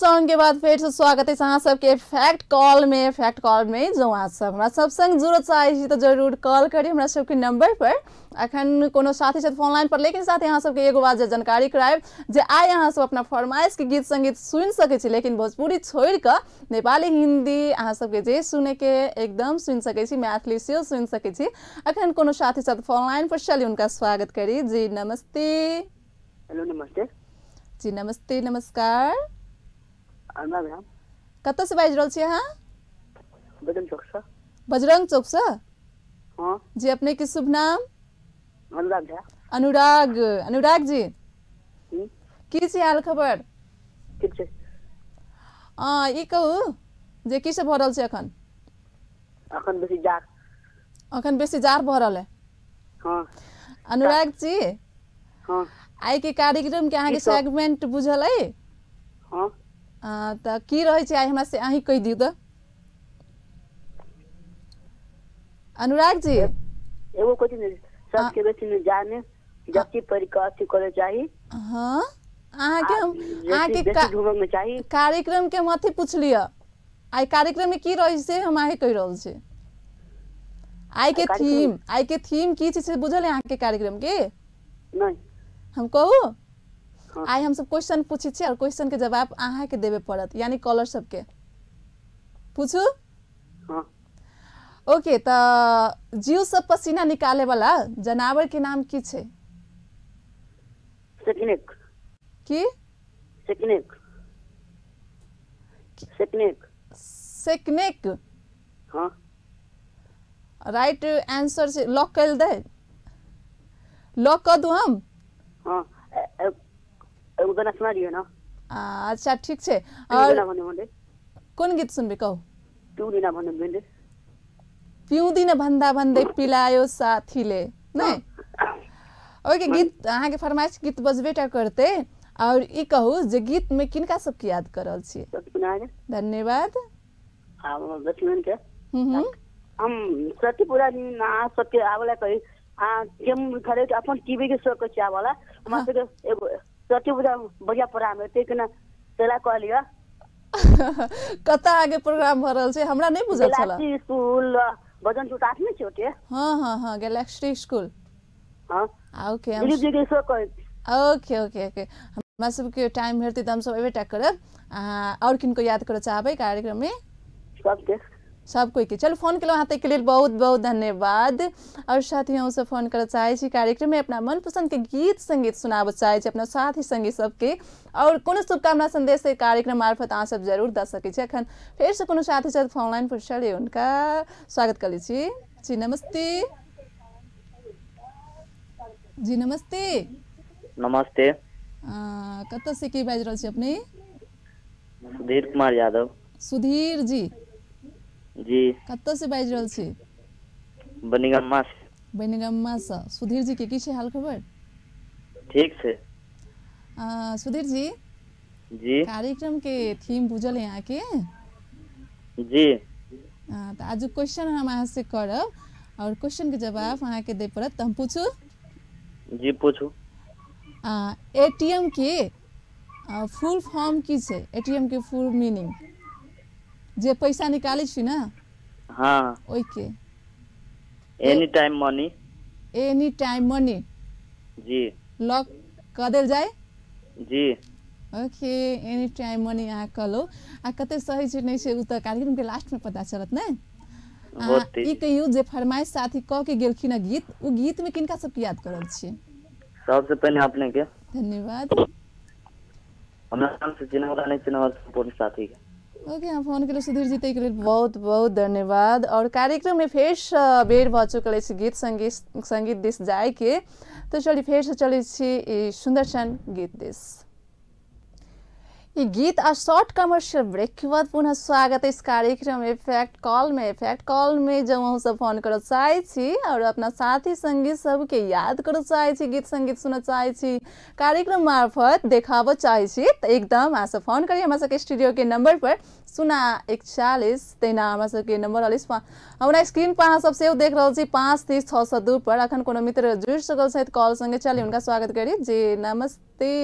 Song के बाद फिर से स्वागत है अहाँ सबके फैक्ट कॉल में जो अहाँ सब हमरा सब संग जुड़त चाहै छी तो जरूर कॉल करी हमरा सबके नंबर पर। अखन कोनो साथी छथि फोन लाइन पर, लेकिन साथ अहाँ सबके एगो बात जे जानकारी करायब जे आइ अहाँ सब अपना फरमाइश के गीत संगीत सुनि सकै छी, लेकिन भोजपुरी छोड़ के नेपाली हिंदी अहाँ सबके जे सुने के एकदम सुनि सकै छी, मैथिली सेहो सुनि सकै छी। अखन कोनो साथी छथि फोन लाइन पर, चलिए उनका स्वागत करी। जी नमस्ते। हेलो नमस्ते। जी नमस्ते, नमस्कार। मैम कत से बाजि रहल छी अहाँ? बजरंग चौक से। बजरंग चौक से? हाँ जी अपने के शुभ नाम? अनुराग झा। अनुराग जी की छी हाल खबर? ठीक छै। ई कहू जे की सब भ रहल छै अखन? अखन बेसी जाड़। अखन बेसी जाड़ भ रहल है? हाँ। अनुराग जी हाँ आइ के कार्यक्रम के अहाँ के सेगमेंट बुझल है? हाँ त की रहे छै आइ हमरा से अहीं कहि दियौ त। अनुराग जी एगो क्वेश्चन सबके बेसी में जाने जबकि परीक्षा करे चाहिए। हाँ अहाँ के बेसी घूमे में चाहिए। कार्यक्रम के मथी पूछ लिया आइ कार्यक्रम में की रहे से हम अहीं कहि रहल छी। आइ के थीम की छी से बुझल है अहाँ के कार्यक्रम के? नहीं हम कहू? हाँ। आइ हम सब क्वेश्चन पूछे छी और क्वेश्चन के जवाब अहाँ के देवे पड़त, यानी कॉलर सबके। पूछू? हाँ। ओके त जीव सब पसीना निकाले वाला जानवर के नाम की छे? सेकनेक। की? सेकनेक। सेकनेक। सेकनेक। हाँ राइट आंसर से लॉक कर दे? लॉक कर दूं हम? हाँ एगो गाना सुना दियो ना। अच्छा ठीक छे। और और कौन गीत सुनबे कहू? तू दिना भन्ने भेंडे। पिउदिन भन्दा भन्दै पिलायो साथीले नै? ओके गीत अहाँ के फरमाइश गीत बजबेटा करते। और ई कहू जे गीत में किनका सबके याद करल छी? धन्यवाद। हां लक्ष्मण के। हम सत्यपुरा दिन आ सबके आवला कही केम खरे अपन टीवी के शो के चावला हमरा से एगो सत्यपुरा बढ़िया प्रोग्राम है तेकना तेला कह लिया। कता आगे प्रोग्राम भ रहल छै हमरा नहीं बुझल छला। गैलेक्सी स्कूल बजन टूट 8 में छै ओते। हां गैलेक्सी स्कूल। हां ओके हम दिलीप जी के शो कर। ओके ओके ओके हमरा सबके टाइम हेरते त हम सब एबे टैक करब। और किनको याद करे चाहबे कार्यक्रम में? सब कोई के। चलो फोन केलो हाथे के लिए बहुत बहुत धन्यवाद। और साथी हम सब फोन करे चाहे छी कार्यक्रम में अपना मनपसंद के गीत संगीत सुनाबे चाहे छी अपना साथी संगी सबके। और कोनो शुभकामना संदेश से कार्यक्रम मार्फत अहाँ सब जरूर द सके छी। अखन फिर से कोनो साथी साथ फोन लाइन पर चले उनका स्वागत कर ली छी। जी नमस्ते। जी नमस्ते। नमस्ते। कत से की बाज रहल छी अपने? सुधीर कुमार यादव। सुधीर जी जी कत से बाज रहल छी? बनिगम्मा से। बनिगम्मा से। सुधीर जी के की छै हाल खबर? ठीक छै। सुधीर जी जी कार्यक्रम के थीम बुझल है यहाँ के? जी तो आज क्वेश्चन हम अहाँ से करब और क्वेश्चन के जवाब अहाँ के दे पड़त। हम पूछू? जी पूछू। एटीएम के फुल फॉर्म की छै? एटीएम के फुल मीनिंग जे पैसा निकाले छी ना? हाँ ओई के any time money. Any time money. जी लॉक कर देल जाए? जी ओके एनी टाइम मनी अहाँ कहलो। कते सही छै नहीं छै उ त कार्यक्रम के लास्ट में पता चलत नै? ई कहियो जे फरमाइश साथी कह के गेलखिन गीत उ गीत में किनका सब के याद करल छी? सबसे पहले अपने के। धन्यवाद। हमरा नाम से चिन्हवाला नहीं चिन्हवाला संपूर्ण साथी के। ओके हम फोन के सुधीर जी के लिए बहुत बहुत धन्यवाद। और कार्यक्रम में फिर बेर भ चुकल है गीत संगीत दिस जाए के। तो चलिए फिर से चले सुंदर सन गीत दिस। ये गीत और शॉर्ट कमर्शियल ब्रेक के बाद पुनः स्वागत है इस कार्यक्रम में फैक्ट कॉल में जब हम सब फोन कर चाहे छी और अपना साथी संगी सबके याद कर चाहे छी गीत संगीत सुन चाहे छी कार्यक्रम मार्फत देखाब चाहे छी तो एकदम अहाँ सब फोन करिए हमारे सबके स्टूडियो के नंबर पर 04140 तेना हमारे सबके नंबर 40 हमारा स्क्रीन पर अहाँ सब सेव देख रहे छी 530-602 पर। अखन कोनो मित्र जुड़ सकल छथि कॉल संगे, चलिए उनका स्वागत करिए। जी नमस्ते।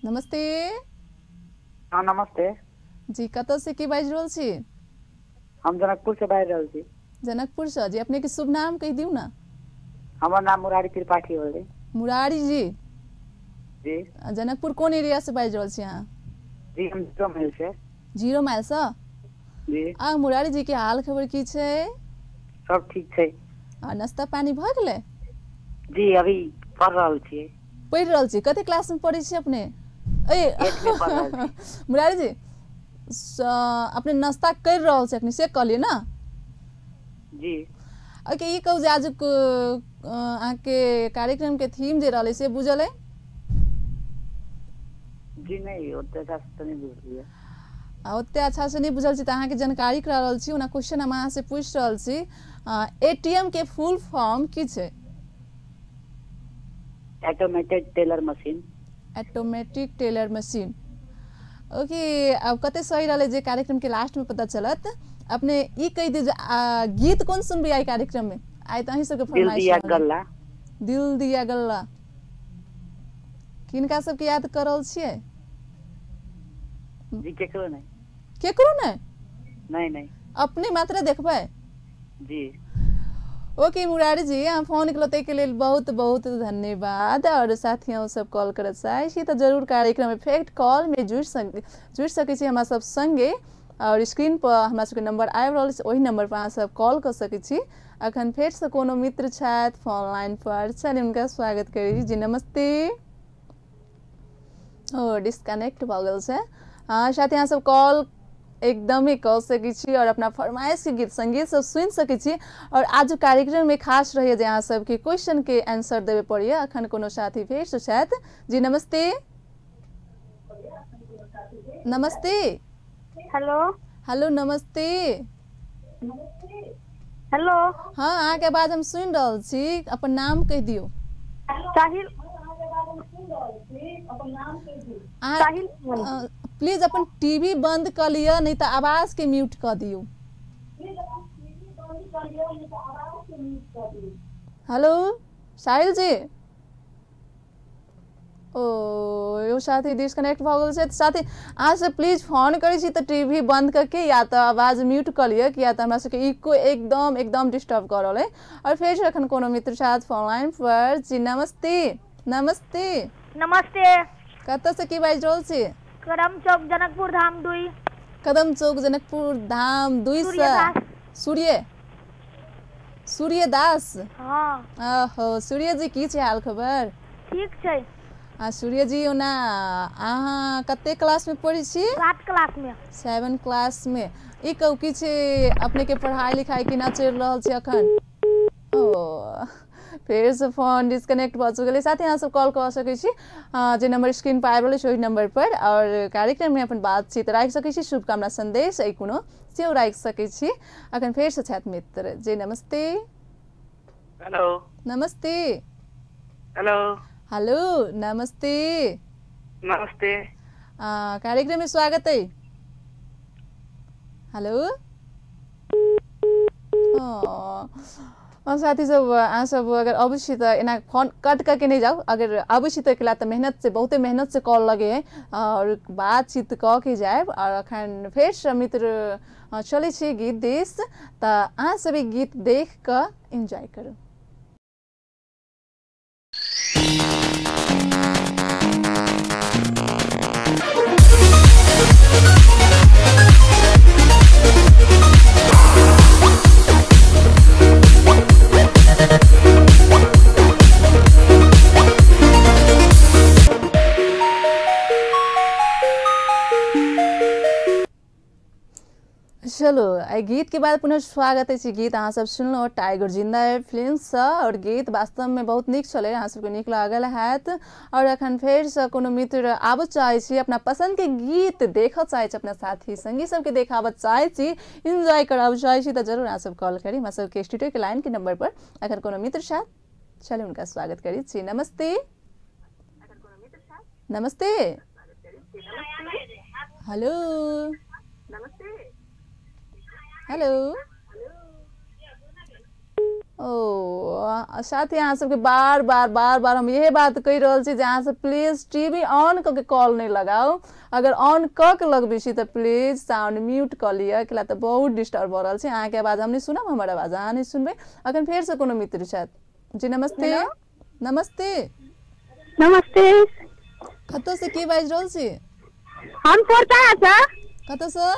नमस्ते हाँ नमस्ते जी, कतऽ से की बाजि रहल छी? हम जनकपुर से बाजि रहल छी। जनकपुर से जी, अपने के शुभ नाम कह दियौ ना। हमर नाम मुरारी त्रिपाठी होले। मुरारी जी जी जनकपुर कोन एरिया से बाजि रहल छी अहाँ? जी हम 0 माइल से। 0 माइल से? जी आ मुरारी जी के हाल खबर की छै? सब ठीक छै। आ नाश्ता पानी भ गेलै? जी अभी पढ़ रहल छी। पढ़ि रहल छी? कते क्लास में पढ़ै छी अपने? ए 8 में पढ़ रहल छी। मुरारी जी अपने नाश्ता कर रहल छी अखनी से कहलिए ना? जी ओके, ई कहू जे आजुक अहाँके कार्यक्रम के थीम जे रहलै से बुझल है? जी नहीं ओते अच्छा से नहीं बुझलिए। ओते अच्छा से नहीं बुझल छी तो अहाँके जानकारी करा रहल छी। ओना क्वेश्चन हम अहाँ से पूछ रहल छी, एटीएम के फुल फॉर्म की छै? Automated teller machine. Automatic teller machine. Okay, अब कते सही रहले जे कार्यक्रम के लास्ट में पता चलत। अपने ई कह दी गीत कौन सुनबे आई कार्यक्रम में? आई तो अहीं सबके दिल फरमाइश दिया रहल। गल्ला। दिल दिया गल्ला। किनका सबके याद कर रहल छियै? जी केकरो नहीं। केकरो नहीं? नहीं नहीं अपने मात्र देखबै? जी ओके मुरारी जी, अहाँ फोन केलते के लेल बहुत बहुत धन्यवाद। और साथियों सब कॉल करत चाहे छी तो जरूर कार्यक्रम इफेक्ट कॉल में जुड़ सकै छी हमरा सब संगे। और स्क्रीन पर हमरा सबके नंबर आबि रहल छै, ओही नंबर पर अहाँ सब कॉल कर सकै छी। अखन फेर से कोनो मित्र छथि फोन लाइन पर, चलिए उनका स्वागत करी। जी नमस्ते। ओ डिस्कनेक्ट भ गेल छै। हाँ साथी, अहाँ सब कॉल एकदमै कऽ सकै छी और अपना फरमाइश के गीत संगीत सब सुनि सकै छी। और आज कार्यक्रम में खास रहिए जे अहाँ सबके क्वेश्चन के आंसर देवे पड़िए। अखन कोनो साथी फेर से छथि। जी नमस्ते। नमस्ते। हेलो हेलो नमस्ते। हेलो हाँ अहाँ के आवाज हम सुनि रहल छी, अपन नाम कह दियौ। साहिल। अहाँ प्लीज अपन टीवी बंद कर लिया, नहीं तो आवाज के म्यूट कर दियो। हेलो साहिल जी। ओ यो साथी डिस्कनेक्ट भ गेल छै। साथी अहाँ से प्लीज फोन करै छी तो टीवी बंद करके या तो आवाज म्यूट कर लिया, किया तो हमरा सबके इको एकदम एकदम डिस्टर्ब कर रहल है। और फिर से एखन कोनो मित्र साथ फोन लाइन पर। जी नमस्ते। नमस्ते। नमस्ते। कतऽ से की बाजि रहल छी? कदम चौक जनकपुर धाम 2। कदम चौक जनकपुर धाम 2 से सूर्यदास। हाँ ओहो सूर्य जी की छै हाल खबर? ठीक छै। सूर्य जी ओना अहाँ कते क्लास में पढ़ी छी? 7 क्लास में। 7 क्लास में। ई कहू की छै अपने के पढ़ाई लिखाई केना चलि रहल छै अखन? ओ फिर से फोन डिस्कनेक्ट भ चुकल है। साथ ही अहाँ सब कॉल कर सकै छी जे नंबर स्क्रीन पर आबि रहल छै ओहि नंबर पर। और कार्यक्रम में अपन बातचीत राखि सकै छी, शुभकामना संदेश अइ कोनो सेहो राखि सकै छी। अखन फेर से छथि मित्र। जी नमस्ते। हेलो नमस्ते। हेलो हेलो नमस्ते। नमस्ते कार्यक्रम में स्वागत है। हेलो साथी सब अहाँ सब अगर अवश्य तो एना फोन कट करके नहीं जाओ। अगर अवश्य तो के मेहनत से बहुते मेहनत से कॉल लगे है और बातचीत कह के जाए। और अखन फेर से मित्र चले छी गीत देश, तो अहाँ सब गीत देख कर एंजॉय करू। चलो आई गीत के बाद पुनः स्वागत है। गीत अहाँ सब सुनलो टाइगर जिंदा है फिल्म से। और गीत वास्तव में बहुत नीक चले, अहाँ सबके नीक लागल हैत। और अखन फेर से कोनो मित्र आबऽ चाहे छी, अपना पसंद के गीत देखऽ चाहे छी, अपना साथी संगी सबके देखाबऽ चाहे छी, एंजॉय कराबऽ चाहे छी, तो जरूर अहाँ सब कॉल करी हमरा सबके स्टूडियो के लाइन के नंबर पर। अगर कोनो मित्र साथ चले उनका स्वागत करी। जी नमस्ते। नमस्ते। हेलो हेलो ओ साथी अहाँ सबके बार बार हम यही बात कहि रहल छी जे अहाँ सब प्लीज टीवी ऑन क के कॉल नहीं लगाओ। अगर ऑन क के लगबे छी तो प्लीज साउंड म्यूट क लिया किला तो बहुत डिस्टर्ब हो रहल छै। अहाँ के आवाज हम नहीं सुनब, हमर आवाज अहाँ नहीं सुनबे। अखन फेर से कोनो मित्र छथि। जी नमस्ते। नमस्ते नमस्ते। कतौ से की बाजि रहल छी? हम पढ़ता है सर। कतौ से?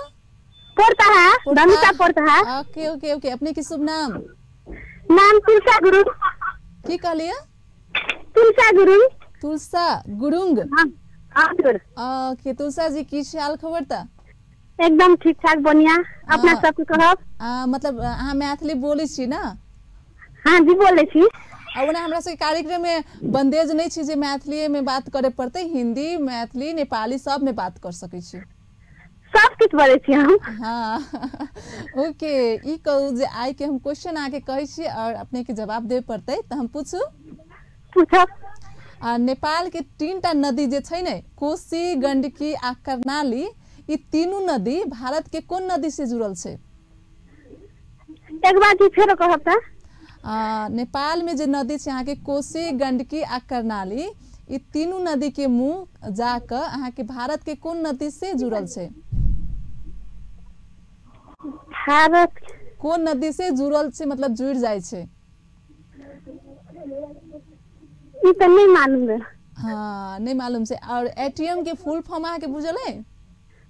पढ़ता है, धनुषा पढ़ता है। Okay okay okay. अपने की शुभ नाम? नाम तुलसा गुरुङ। की कहलिए? तुलसा गुरुङ। तुलसा गुरुङ। हाँ हजुर। ओके तुलसा जी की हाल खबर त? एकदम ठीक ठाक बढ़िया। अपना सबके कहब? मतलब अहाँ मैथिली बोलै छी ना? हाँ जी बोले छी। अब ओना हमरा सबके कार्यक्रम में बंदेज नहीं छी जे मैथिली में बात करे पड़ते, हिंदी मैथिली नेपाली सब में बात कर सकै छी। सब कुछ बोले छी हम। हाँ ओके। ई कहू जे आई के हम क्वेश्चन आके कहै छी और अपने के जवाब देवे पड़ते, तो हम पूछू? पूछब। नेपाल के 3टा नदी जे छै ने, कोशी गंडकी आ कर्णाली, ई तीनू नदी भारत के कोन नदी से जुड़ल छै? एक बार जी फेर कहब त? नेपाल में जे नदी छै अहाँ के कोशी गंडकी आ कर्णाली, ई तीनू नदी के मुंह जाकर अहाँ के भारत के कोन नदी से जुड़ल छै? भारत कोन नदी से जुड़ल छै मतलब जुड़ जाय छै? ई त नहीं मालूम है। हाँ नहीं मालूम से। और एटीएम के फुल फॉर्म अहाँ के बुझल है?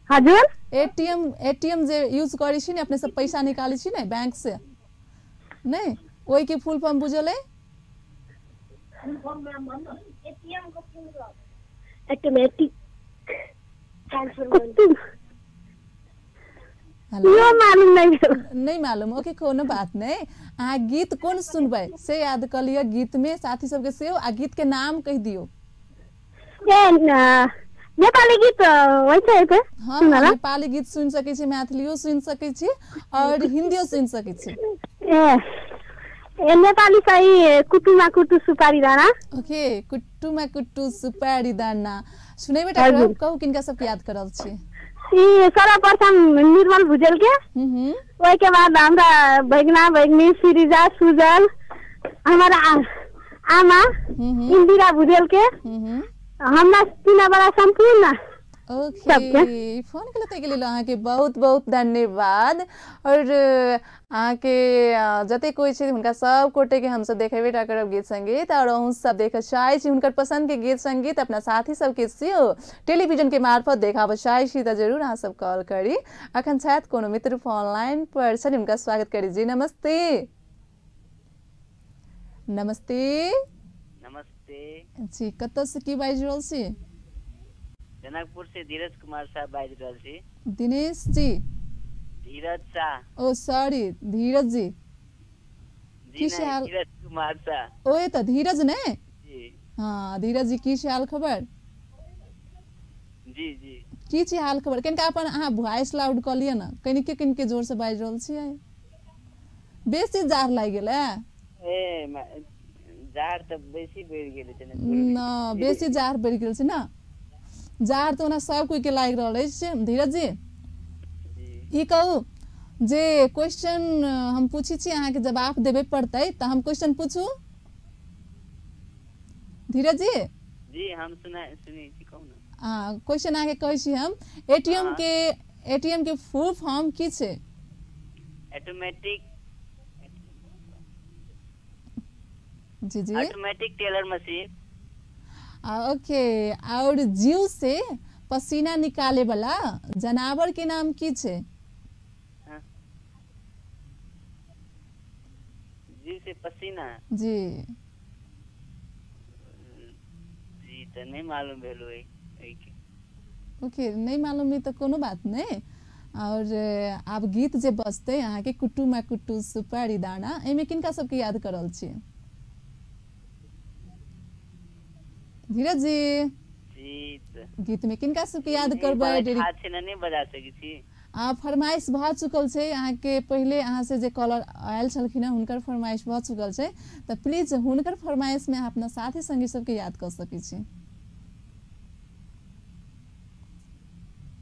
हजुर। एटीएम जे यूज करै छी ने, अपने सब पैसा निकालै छी ने बैंक से, नहीं ओई के फुल फॉर्म बुझल है? Automatic transfer. यो मालूम नहीं मालूम। ओके कोनो बात नहीं। अहाँ गीत कौन सुनबै से याद कर लियो। गीत में साथी सबके सेहो आ गीत के नाम कह दियो। नेपाली गीत वैसे है। हाँ नेपाली गीत सुन सकै छी, मैथिलियो सुन सकै छी और हिंदियो सुन सकै छी। नेपाली सही कुटुमा कुटु सुपारी दाना। ओके कुटुमा कुटु सुपारी दाना सुने बेटा। कहू किनका सबके याद करल छी? सर्वप्रथम निर्मल भुजेल के, वही के बाद हमरा बैगना बैगनी सिरिजा सुजल, हमारा आमा इंदिरा भुजेल के, हमरा तीन बड़ा संपूर्ण। ओके फोन के लिए अहाँ के बहुत बहुत धन्यवाद। और अहाँ के जते कोई छै हुनका सब कोटे के हम सब देखेबे टा करब गीत संगीत, और अहूँ सब देख चाहे छी हुनकर पसंद के गीत संगीत अपना साथी सबके सेहो टेलीविजन के मार्फत देखाब चाहे छी त जरूर अहाँ सब कॉल करी। अखन छथि कोनो मित्र फोन लाइन पर छथि, हुनका स्वागत करी। जी नमस्ते। नमस्ते। नमस्ते जी कतऽ से की बाजि रहल छी? जनकपुर से धीरज कुमार साहब बाजि रहल छी। दिनेश जी? धीरज शाह। ओ सॉरी धीरज जी। जी नहीं, धीरज कुमार शाह। ओए तो धीरज ने? जी हाँ धीरज जी की हाल खबर? जी जी की हाल खबर? कनिका अपन अहाँ वॉइस लाउड क लिय ना, कनिके जोर से बाजि रहल छी। बेसी जार लागि गेल ए जार त बेसी बढ़ि गेल छै न? बेसी जार बढ़ि गेल छै ना? जार तो ना सब कोई के लागि रहल अछि। धीरज जी ई कहू जे क्वेश्चन हम पूछी छी अहाँ के जवाब देबे पड़तै, त हम क्वेश्चन पूछू? धीरज जी? जी हम सुनी छी, कहू ना। हां क्वेश्चन आके कहै छी हम। एटीएम के फुल फॉर्म की छै? ऑटोमेटिक। जी जी ऑटोमेटिक टेलर मशीन। ओके। और जीव से पसीना निकाले वाला जानवर के नाम की छै? जीव से पसीना? जी जी तो नहीं मालूम भेलो है। ओके नहीं मालूम है तो कोनो बात नहीं। और आप गीत जे बजते अहाँ के कुटुमा कुटु सुपारी दाना, एमे किनका सबके याद करल छी? धीरज जी गीत में किनका सबके याद करबै? नहीं बजा सकै छी। फरमाइश भ चुकल छै अहाँ के, पहले अहाँ से जे कॉलर आयल छलखिन हुनकर फरमाइश भ चुकल छै, त प्लीज हुनकर फरमाइश में अपना साथी संगी सबके याद कर सकै छी।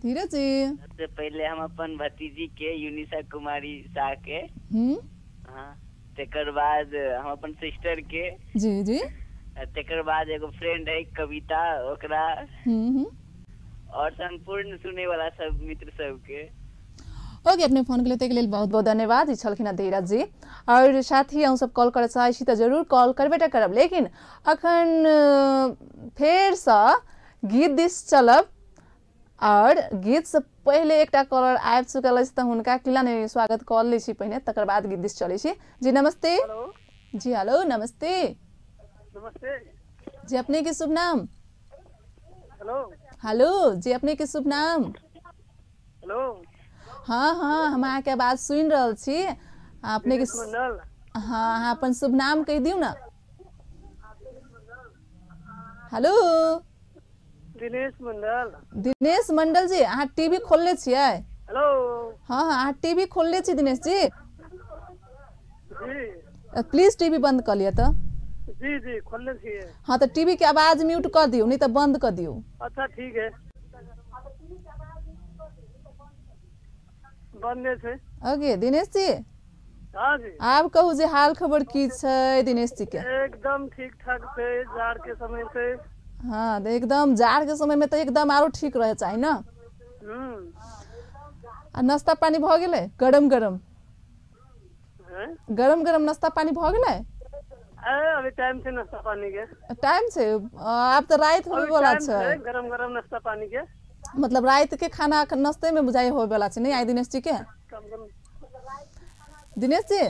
धीरज जी सबसे पहले हम अपन भतीजी के यूनिसा कुमारी शाह के तेकर बाद हम अपन सिस्टर के जी जी तेकर बाद एगो फ्रेंड है कविता ओकरा और संपूर्ण सुने वाला सब मित्र सबके। ओके अपने फोन के लिए बहुत बहुत धन्यवाद ई छलखिन धीरज जी। और साथ ही हम सब कॉल करे चाहे छी तो जरूर कॉल करबेटा करब, लेकिन अखन फेर से गीत दिस चलब और गीत से पहले एकटा कॉलर आबि चुकल अछि तो हुनका किला ने स्वागत कॉल लै छी पहिने, तकर बाद गीत दिस चलै छी। जी नमस्ते। जी हेलो नमस्ते। नमस्ते जी अपने के शुभ नाम? हेलो हेलो जी अपने के शुभ नाम? हेलो हाँ हाँ हम अहाँ के आवाज सुनि रहल छी। अपने के मंडल। हाँ अहाँ अपन शुभ नाम कहि दियौ ना। हेलो दिनेश मंडल। दिनेश मंडल जी अहाँ टीवी खोलले छियै? हेलो हाँ हाँ अहाँ टीवी खोलले छी दिनेश जी? जी प्लीज टीवी बंद कर लिया तो। जी जी खोलने छिए। हाँ तो टीवी के आवाज म्यूट कर दियो, नहीं तो बंद कर दियो। अच्छा ठीक है बंद है। ओके दिनेश जी हाँ जी आप कहू जे हाल खबर की छै दिनेश जी के? एकदम ठीक ठाक से जाड़ के समय से। हाँ तो एकदम जाड़ के समय में तो एकदम आरो ठीक रहे चाहिए ना। आ नाश्ता पानी भ गेलै? गरम गरम गरम गरम नाश्ता पानी भ गेलै? अभी टाइम से नाश्ता पानी के टाइम से आप तो रात होवे वाला छै। गरम गरम नाश्ता पानी के मतलब रात के खाना नाश्ते में बुझाई होवे वाला छै नहीं आई दिनेश जी के? दिनेश जी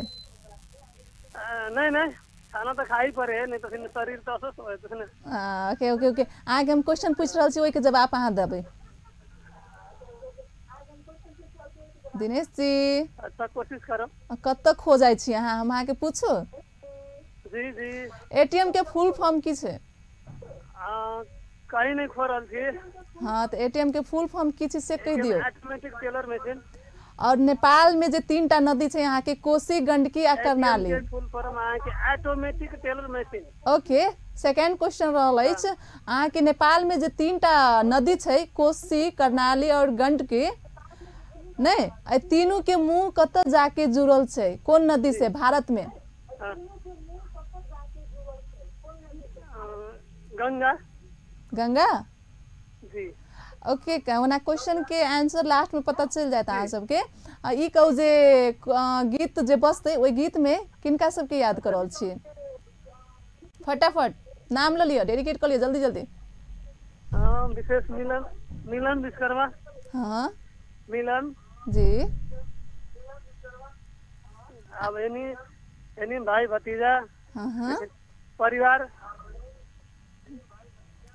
नहीं नहीं खाना तो खा ही पड़े नहीं तो फिर शरीर तो अस्वस्थ होए तो ने। ओके ओके ओके आगे हम क्वेश्चन पूछ रहल छी ओइ के जवाब अहाँ देबै। दिनेश जी अच्छा कोशिश करो। कत तक हो जाइ छी अहाँ हम अहाँ के पूछू? जी जी एटीएम के फुल फॉर्म की छै? कहीं नहीं खो रहल छी। हाँ तो एटीएम के फुल फॉर्म की छै से कह दियो। Automatic teller machine. और नेपाल में जे 3टा नदी छै यहाँ के कोसी गंडकी आ कर्णाली। फुल फॉर्म अहाँ के automatic teller machine. Okay second question रहल अछि अहाँ के नेपाल में जे 3टा नदी छै कोसी कर्णाली और गंडकी नहीं ए तीनों के मुंह कत जाके जुड़ल छै कोन नदी से भारत में? गंगा। गंगा जी ओके ओना क्वेश्चन के आंसर लास्ट में पता चल जाता अहाँ सबके। ई कहू जे गीत जे बजते ओइ गीत में किनका सबके याद कर रहल छी? फटाफट नाम ल लियो, डेडिकेट कर लियो जल्दी जल्दी। विशेष मिलन मिलन विश्वकर्मा। हाँ मिलन जी अब एनी भाई भतीजा हाँ परिवार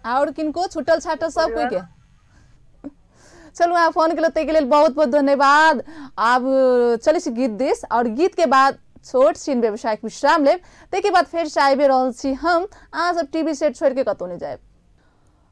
और किनको छुटल छाटल सब कोई के? चलो आप फोन के लिए बहुत बहुत धन्यवाद। अब चले छी गीत दिस और गीत के बाद छोट छीन व्यवसायिक विश्राम लेब, तेके बाद फिर से आबे रहल छी हम। अहाँ सब टीवी सेट छोड़ के कतौ नहीं जाए।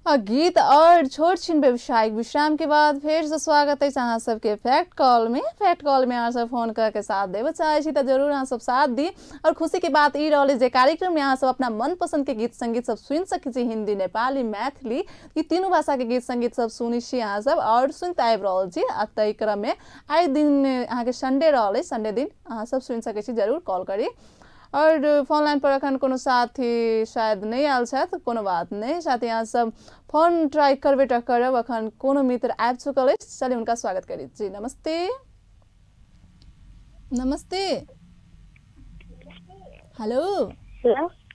गीत और छोट छीन व्यवसायिक विश्राम के बाद फिर से स्वागत है अहाँ सबके फैक्ट कॉल में। फैक्ट कॉल में अहाँ सब फोन करके साथ देवे चाहे छी तो जरूर अहाँ सब साथ दी। और खुशी की बात ई रहल जे कार्यक्रम में अहाँ सब अपना मनपसंद के गीत संगीत सब सुन सकै छी, हिंदी नेपाली मैथिली ई तीनों भाषा के गीत संगीत सब सुनी छी अहाँ सब और सुनते आबि रहल छी। आ तै क्रम में आइ दिन अहाँ के संडे रहल, संडे दिन अहाँ सब सुन सकै छी, जरूर कॉल करी। और फोन लाइन पर अखन कोनो साथी शायद नहीं आयल छथि, कोनो बात नहीं साथी अहाँ सब फोन ट्राई करबे टा करब। अखन कोनो मित्र आबि चुकल अछि, चलिए उनका स्वागत करी। जी नमस्ते नमस्ते। हेलो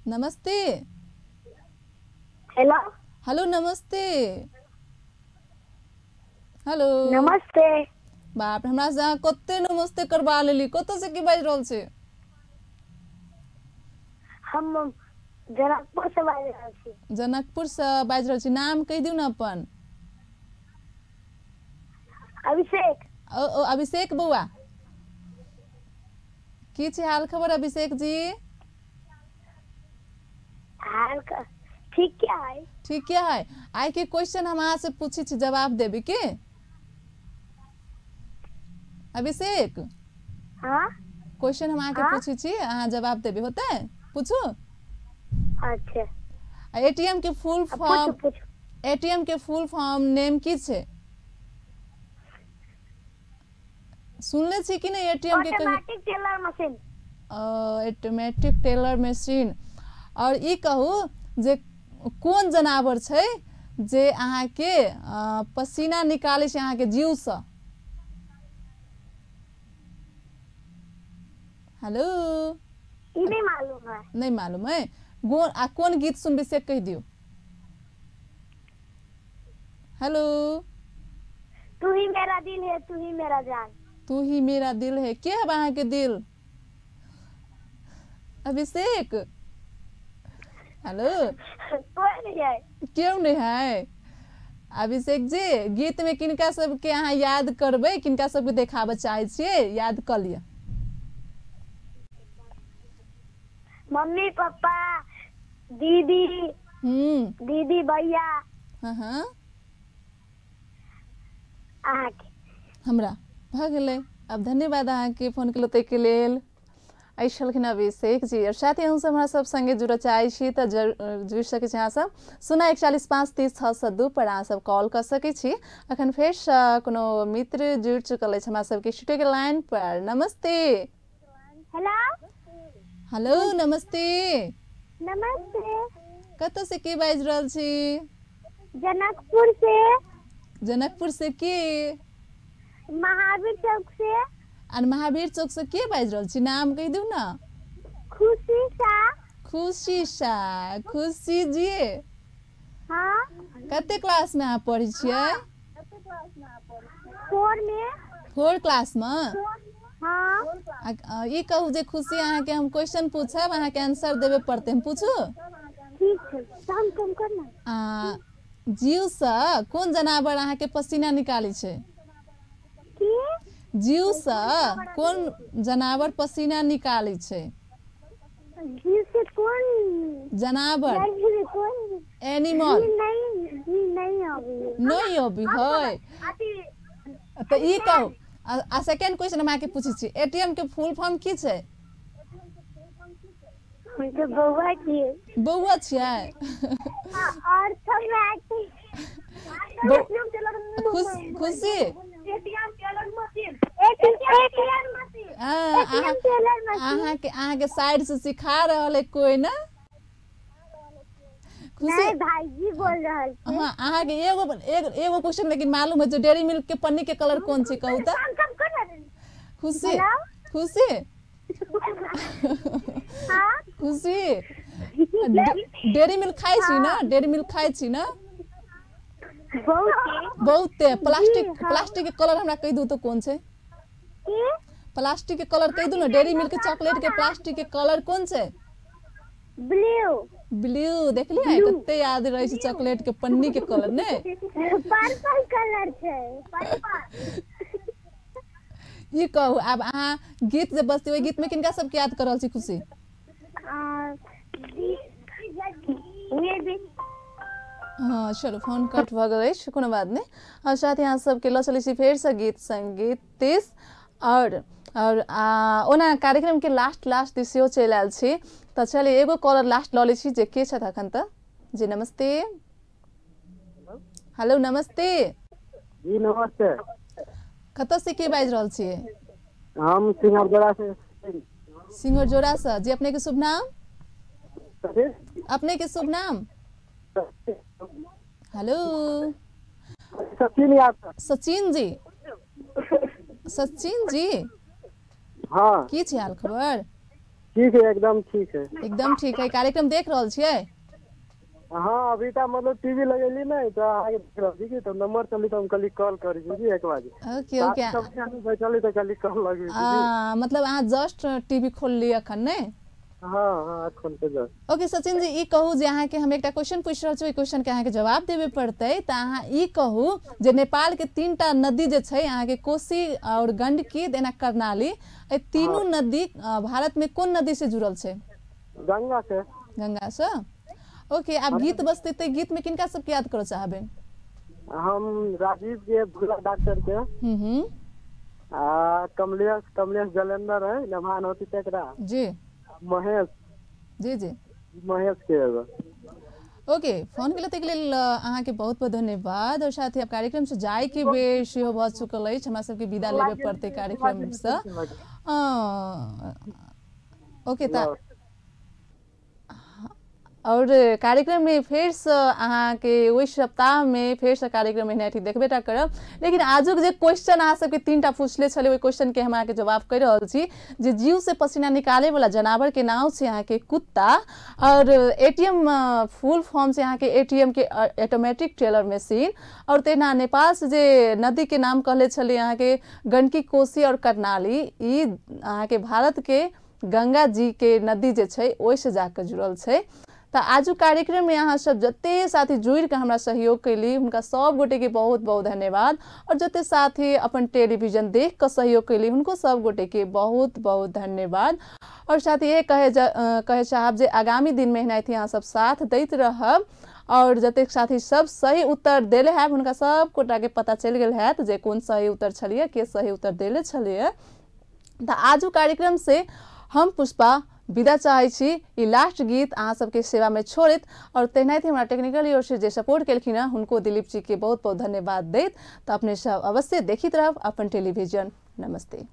नमस्ते। हेलो हेलो नमस्ते। हेलो नमस्ते। बाप रे हमरा से कते नमस्ते करबा लेली, कत से की बाजि रहल छी? हम जनकपुर से बाजि रहल छी। जनकपुर से बाजि रहल छी, नाम कहि दियौ ना अपन। अभिषेक। अभिषेक बउआ की छै हाल खबर अभिषेक जी? हाल ठीक क्या है? ठीक क्या है? आई के क्वेश्चन हम अहाँ से पूछी छी, जवाब देबी के? अभिषेक हाँ क्वेश्चन हम आके पूछी छी, अहाँ जवाब देबी होते पूछू। अच्छा एटीएम के फुल फॉर्म एटीएम के फुल फॉर्म नेम की छै? सुनले छी कि नहीं? एटीएम के automatic teller machine. Automatic teller machine. और ई कहू जे कोन जनावर छै जे अहाँ के पसीना निकाले छै अहाँ के जीव से? हेलो, नहीं मालूम है। नहीं मालूम है। कौन गीत सुनबे से कह दियो। हेलो, तू ही मेरा दिल है, तू ही मेरा जान। तू ही मेरा दिल है। के है वहां के दिल? अभिषेक। हेलो, कोई नहीं है। क्यों नहीं है? अभिषेक जी, गीत में किनका सबके अहाँ याद करबे, किनका सबके देखाबे चाहे छियै, याद कर लिया। मम्मी पापा दीदी दीदी भैया। हाँ हमरा भ गेलै। अब धन्यवाद अहाँ के फोन केलहुँ ताहिके लेल। आई छलखिन अभिषेक जी। और साथ ही अहूँ सब हमरा सब संगे जुड़ऽ चाहै छी तऽ जुड़ि सकै छी अहाँ सब 014533602 पर अहाँ सब कॉल कर सकै छी। अखन फेर कोनो मित्र जुड़ि चुकल अछि हमरा सबके स्टूडियो के लाइन पर। नमस्ते। हेलो हेलो, नमस्ते। नमस्ते। कतऽ से के बाजि रहल छी? जनकपुर से। जनकपुर से के? महावीर चौक से। और महावीर चौक से के बाजि रहल छी? नाम कहि दू ना। खुशी सा। खुशी सा। खुशी जी, हाँ। कते क्लास में अहाँ पढ़ै छियै? 4 में। 4 क्लास में? हाँ। ये कहू जे खुशी अहाँ के हम क्वेश्चन पूछब, अहाँ के आंसर देबे पड़ते। हम पूछू? ठीक है, काम कम करना। जीव से कोन जनावर अहाँ के पसीना निकालै छै? जीव से कोन जनावर पसीना निकालै छै? जीव से कौन जनावर? एनिमल? नहीं अभी है। तो ई कहू, आ सेकंड क्वेश्चन हम आके पूछै छी, एटीएम के फुल फॉर्म की छै? बौआ छियै। बौआ छियै? और खुशी अहाँ के साइड से सिखा रहल है कोई ना? नहीं भाईजी बोल रहल छै। हाँ, अहाँ के एगो क्वेश्चन लेकिन मालूम है जो डेयरी मिल्क के पन्नी के कलर कौन छै कहू त? खुशी खुशी खुशी डेयरी मिल्क खाइ छी ना? डेयरी मिल्क खाइ छी ना? बहुते। प्लास्टिक के कलर हमरा कहि दू तो कौन छै? प्लास्टिक के कलर कहि दू ना। डेयरी मिल्क चॉकलेट के प्लास्टिक के कलर कौन छै? ब्लू। ब्लू। देख लिया कते याद रहे छै चॉकलेट के पन्नी के कलर ने? पर्पल कलर छै। ये कहू, अब अहाँ गीत जे बजते ओहि गीत में किनका सबके याद कर रहल छी खुशी? हाँ चलो, फोन कट भ गेल अछि, कोनो बात नहीं। और साथ ही अहाँ सबके लऽ चलै छी फेर से गीत संगीत 30। और ओना कार्यक्रम के लास्ट दिसियो चलि आयल छी तऽ चलिए एगो कॉलर लास्ट लऽ लै छी जे के छथि अखन तऽ। जी नमस्ते। हेलो, नमस्ते जी। नमस्ते। कतऽ से के बाजि रहल छियै? हम सिंघरजोड़ा से। सिंघरजोड़ा से। जी अपने के शुभ नाम? अपने के शुभ नाम? हेलो, सचिन यादव। सचिन जी। सचिन जी, हाँ की छै हाल खबर? ठीक है, एकदम ठीक है। एकदम ठीक है। कार्यक्रम देख रहल छियै? हाँ, अभी तक मतलब टीवी लगेली नहीं तो आगे देख रही थी तो नंबर चली तो हम कल कॉल करी जी एक बार। Okay okay. बैठली तो कल कॉल लगी। मतलब अहाँ जस्ट टीवी खोलली अखन ने? हाँ, खोल के जस्ट। ओके सचिन जी, ई कहू जे अहाँ के हम एकटा क्वेश्चन पूछ रहल छी, ओहि क्वेश्चन के अहाँ के जवाब देबे पड़तै। तऽ अहाँ ई कहू जे नेपाल के 3टा नदी जे छै अहाँ के कोसी और गंडकी देना कर्णाली, ए तीनों नदी भारत में कोन नदी से जुड़ल छै? गंगा से। गंगा से। ओके, आप गीत बजते तो गीत में किनका सबके याद करो चाहबे? हम राजीव के, भूला डॉक्टर के, कमलेश जलेंदर है, नभान होती तेकरा जी, महेश जी महेश के एगो। ओके, फोन के लेल अहाँ के बहुत बहुत धन्यवाद। और साथ ही अब कार्यक्रम से जाय के बेर सेहो भऽ चुकल अछि, हमरा सबके विदा लेबे पड़तै कार्यक्रम से। ओके त और कार्यक्रम में फिर से अहाँ के ओहि सप्ताह में फिर से कार्यक्रम में नहीं देखबेटा करब लेकिन आजुक जे क्वेश्चन अहाँ सबके 3टा पूछले छले ओहि क्वेश्चन के हमरा के जवाब कर रहल छी जे जीव से पसीना निकाले वाला जानवर के नाम से यहाँ के कुत्ता और एटीएम फुल फॉर्म से यहाँ के एटीएम के ऑटोमेटिक टेलर मशीन और तेना नेपाल से जे नदी के नाम कहले छले यहाँ के गंडकी कोसी और कर्णाली ई अहाँ के भारत के गंगा जी के नदी जे छै ओहि से जाकर जुड़ल छै। तो आज कार्यक्रम में अहाँ सब जते साथी जुड़ के हमरा सहयोग कैली उनका सब गोटे के बहुत बहुत धन्यवाद और जते साथी अपन टेलीविजन देख कर सहयोग कैली उनको सब गोटे के बहुत बहुत धन्यवाद। और साथ ये कहे चाहब जे आगामी दिन में एनाहिते अहाँ सब साथ दैत रहब और जते साथी सब सही उत्तर देले है उनका सब गोटा के पता चल गेल है जे कौन सही उत्तर छलिए के सही उत्तर देले छलिए। तो आज कार्यक्रम से हम पुष्पा विदा चाहे छी ई लास्ट गीत अहाँ सबके सेवा में छोड़ित और तेनाहिते हमारा टेक्निकली ओर से जे सपोर्ट केलखिन उनको दिलीप जी के बहुत बहुत धन्यवाद देत। तो अपने सब अवश्य देखित रहब अपन टेलीविजन। नमस्ते।